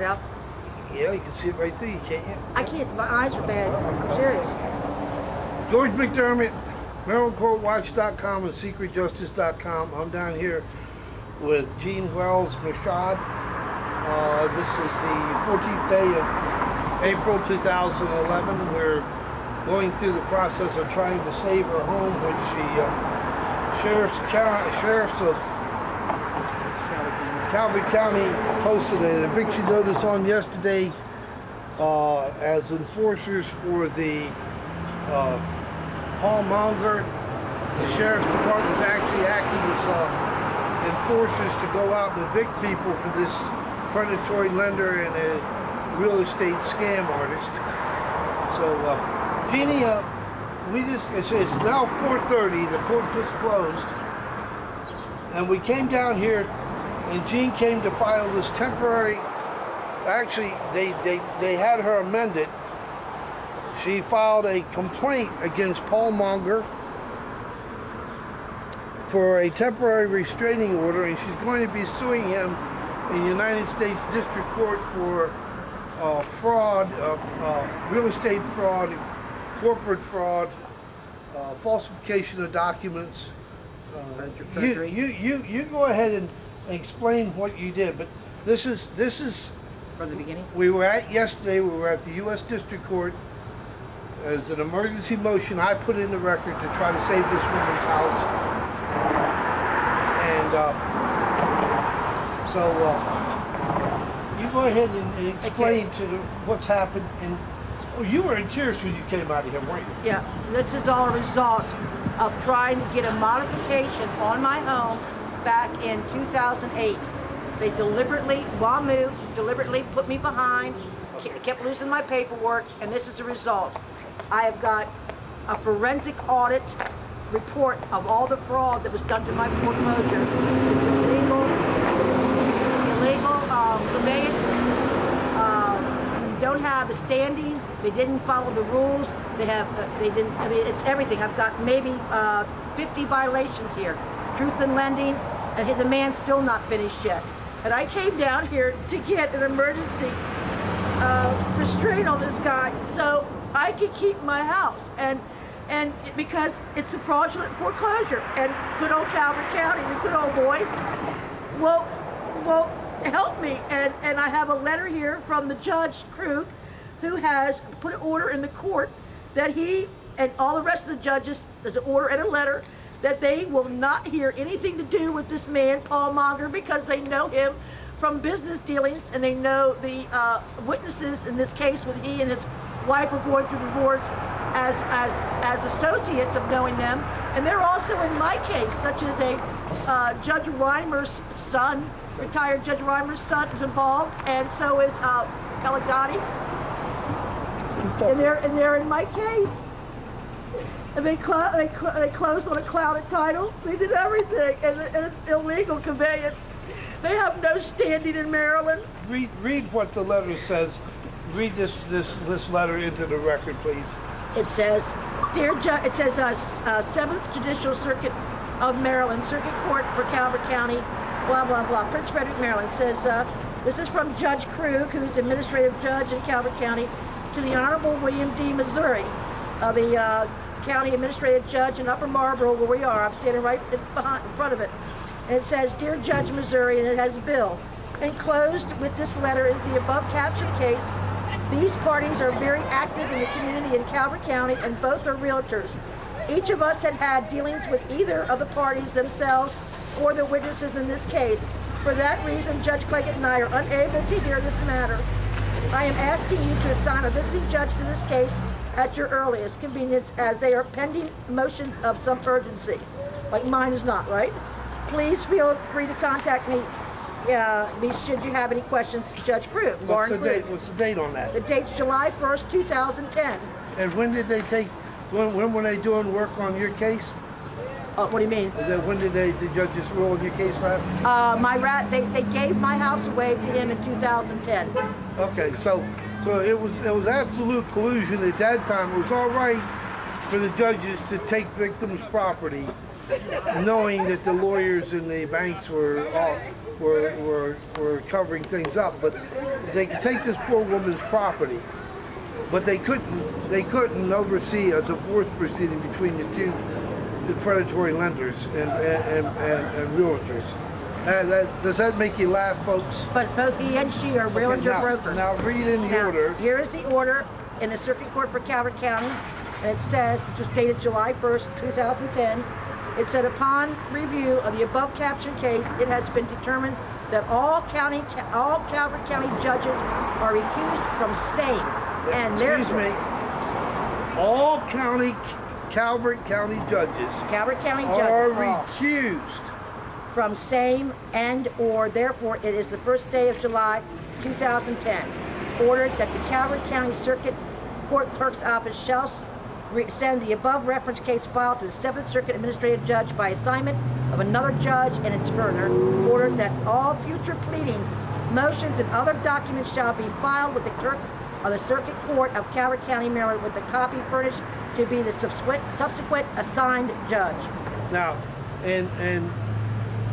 out? Yeah, you can see it right through you, can't you? I can't. My eyes are bad. I'm serious. George McDermott, MarylandCourtWatch.com and SecretJustice.com. I'm down here with Jean Wells Mashad. This is the 14th day of April 2011. We're going through the process of trying to save her home, which the sheriffs of Calvert County posted an eviction notice on yesterday as enforcers for the Paul Monger. The sheriff's department is actually acting as enforcers to go out and evict people for this predatory lender and a real estate scam artist. So, Jeannie, it's now 4:30. The court just closed, and we came down here, and Jean came to file this temporary. Actually, they had her amended. She filed a complaint against Paul Monger for a temporary restraining order, and she's going to be suing him in the United States District Court for fraud, real estate fraud, corporate fraud, falsification of documents. You go ahead and explain what you did, but this is From the beginning? Yesterday we were at the U.S. District Court as an emergency motion I put in the record to try to save this woman's house. And you go ahead and explain what's happened. And you were in tears when you came out of here, weren't you? Yeah, this is all a result of trying to get a modification on my home back in 2008. They deliberately, WAMU deliberately put me behind, kept losing my paperwork, and this is the result. I have got a forensic audit report of all the fraud that was done to my foreclosure. It's illegal conveyance. Don't have the standing. They didn't follow the rules. They didn't. I mean, it's everything. I've got maybe 50 violations here. Truth in lending, and the man's still not finished yet. And I came down here to get an emergency restraint on this guy so I could keep my house, and because it's a fraudulent foreclosure, and good old Calvert County, the good old boys, will help me, and I have a letter here from the Judge Krug, who has put an order in the court that he and all the rest of the judges, there's an order and a letter that they will not hear anything to do with this man, Paul Monger, because they know him from business dealings, and they know the witnesses in this case with he and his wife were going through divorce as associates of knowing them. And they're also in my case, such as a Judge Reimer's son, retired Judge Reimer's son is involved, and so is Pelagati. And they're in my case. And they closed on a clouded title. They did everything, and it's illegal conveyance. They have no standing in Maryland. Read what the letter says. Read this letter into the record, please. It says, dear Judge, it says 7th Judicial Circuit of Maryland, Circuit Court for Calvert County, blah blah blah, Prince Frederick, Maryland. It says this is from Judge Krug, who's administrative judge in Calvert County, to the Honorable William D. Missouri, the County Administrative Judge in Upper Marlboro, where we are. I'm standing right in front of it. And it says, Dear Judge Missouri, and it has a bill. Enclosed with this letter is the above captioned case. These parties are very active in the community in Calvert County, and both are realtors. Each of us had dealings with either of the parties themselves or the witnesses in this case. For that reason, Judge Claggett and I are unable to hear this matter. I am asking you to assign a visiting judge to this case at your earliest convenience, as they are pending motions of some urgency, like mine is not, right? Please feel free to contact me should you have any questions, Judge Krug. What's the date? What's the date on that? The date's July 1st, 2010. And when did they when were they doing work on your case? What do you mean? When did the judges rule on your case last? They gave my house away to him in 2010. Okay, so it was absolute collusion at that time. It was all right for the judges to take victims' property, knowing that the lawyers and the banks were were covering things up. But they could take this poor woman's property, but they couldn't oversee a divorce proceeding between the two predatory lenders and realtors. Does that make you laugh, folks? But both he and she are realtor Okay, brokers. now read in the order. Here is the order in the Circuit Court for Calvert County, and it says, this was dated July 1st, 2010. It said, upon review of the above captioned case, it has been determined that all Calvert County judges are recused from same, and Excuse me. All Calvert County judges are recused from same and or therefore it is the first day of July 2010. Ordered that the Calvert County Circuit Court Clerk's Office shall send the above reference case file to the 7th Circuit Administrative Judge by assignment of another judge, and it's further ordered that all future pleadings, motions, and other documents shall be filed with the clerk of the Circuit Court of Calvert County, Maryland, with the copy furnished to be the subsequent assigned judge. Now, and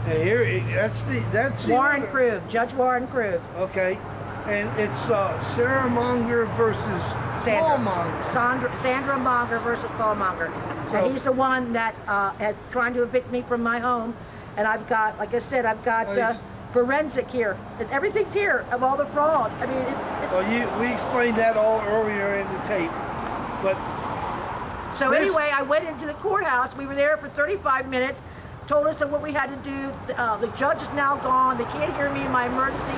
here that's the Warren order. Krug, Judge Warren Krug. Okay, and it's Sarah Monger versus Paul Monger. Sandra Monger versus Paul Monger. So, and he's the one that has trying to evict me from my home. And I've got, like I said, I've got forensic here. Everything's here of all the fraud. I mean, it's well, we explained that all earlier in the tape, but so anyway, I went into the courthouse. We were there for 35 minutes. Told us of what we had to do. The judge is now gone. They can't hear me in my emergency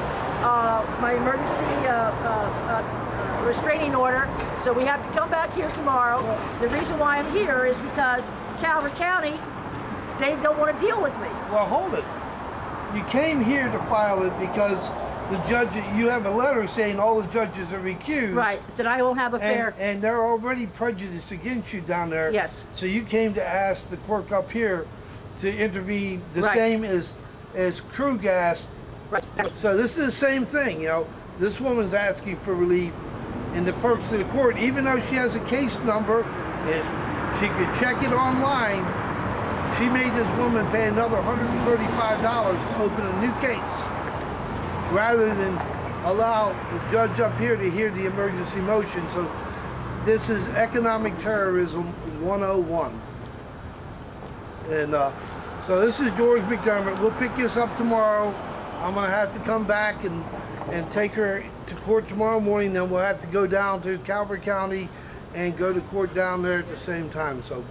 restraining order. So we have to come back here tomorrow. The reason why I'm here is because Calvert County, they don't want to deal with me. Well, hold it. You came here to file it because the judge, you have a letter saying all the judges are recused. Right, that I won't have a fair. And they're already prejudiced against you down there. Yes. So you came to ask the clerk up here to intervene the same as Krug asked. Right. So this is the same thing, you know. This woman's asking for relief, and the clerks of the court, even though she has a case number, and she could check it online, she made this woman pay another $135 to open a new case, rather than allow the judge up here to hear the emergency motion. So this is economic terrorism 101. And so this is George McDermott. We'll pick this up tomorrow. I'm gonna have to come back and take her to court tomorrow morning. Then we'll have to go down to Calvert County and go to court down there at the same time. So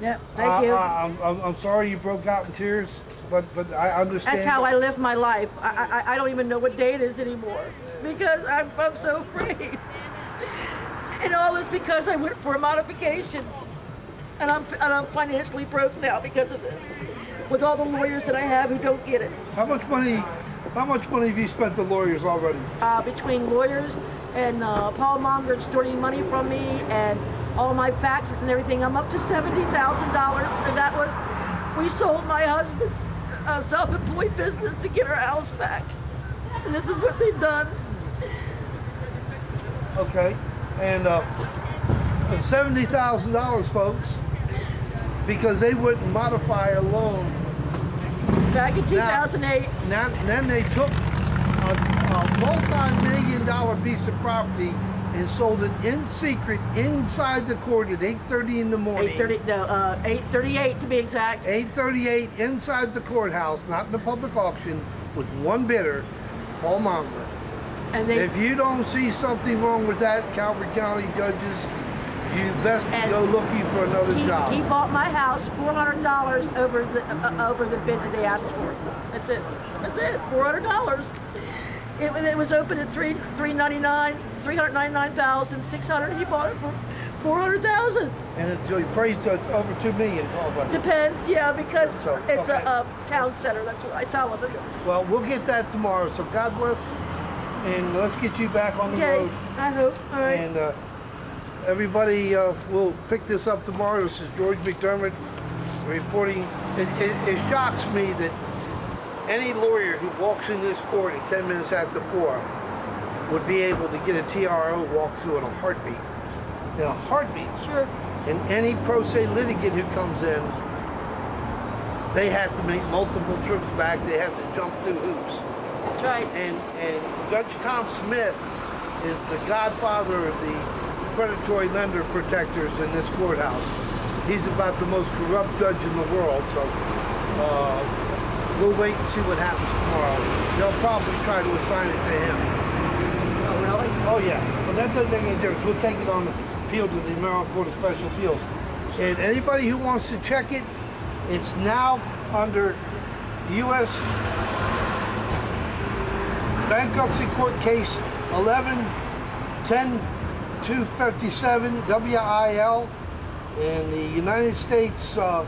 yeah, thank you. I'm sorry you broke out in tears, but I understand. That's how I live my life. I don't even know what day it is anymore because I'm so afraid. And all this because I went for a modification. And I'm financially broke now because of this. With all the lawyers that I have who don't get it. How much money have you spent the lawyers already? Between lawyers and Paul Monger extorting money from me and all my faxes and everything, I'm up to $70,000. And that was, we sold my husband's self-employed business to get our house back. And this is what they've done. Okay, and $70,000, folks, because they wouldn't modify a loan. Back in 2008. Then they took a multi-million-dollar piece of property and sold it in secret inside the court at 8:30 in the morning. 8:38 to be exact. 8:38 inside the courthouse, not in the public auction, with one bidder, Paul Monger. And if you don't see something wrong with that, Calvert County judges, you best go looking for another job. He bought my house $400 over the bid that they asked for. That's it. That's it. $400. It was open at $399,600. He bought it for $400,000. And it appraised over $2 million. Depends, yeah, because it's a town center. That's what I tell them. Well, we'll get that tomorrow. So God bless, and let's get you back on the road. I hope. All right. And everybody, will pick this up tomorrow. This is George McDermott reporting. It shocks me that any lawyer who walks in this court at 10 minutes after 4 would be able to get a TRO walkthrough in a heartbeat. In a heartbeat. Sure. And any pro se litigant who comes in they had to make multiple trips back. They had to jump through hoops. That's right. And Judge Tom Smith is the godfather of the predatory lender protectors in this courthouse. He's about the most corrupt judge in the world, so we'll wait and see what happens tomorrow. They'll probably try to assign it to him. Oh, really? Oh, yeah. But that doesn't make any difference. We'll take it on the appeal to the Maryland Court of Special Appeals. And anybody who wants to check it, it's now under U.S. Bankruptcy Court Case 11-10-257 WIL in the United States, in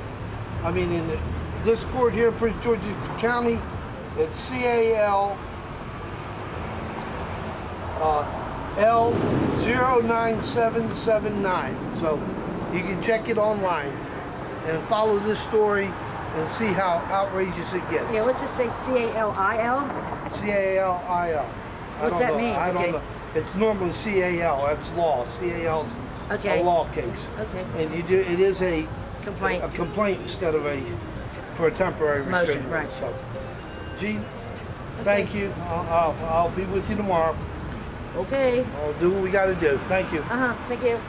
this court here in Prince George's County. It's CAL L09779. So you can check it online and follow this story and see how outrageous it gets. Yeah, what's it say? C-A-L-I-L? C-A-L-I-L. What's that mean? I don't know. It's normally C-A-L. That's law. C-A-L's okay. a law case. Okay. And it is a complaint. A complaint instead of for a temporary restraining right. So, Gene, thank you. I'll be with you tomorrow. Okay. I'll do what we got to do. Thank you. Thank you.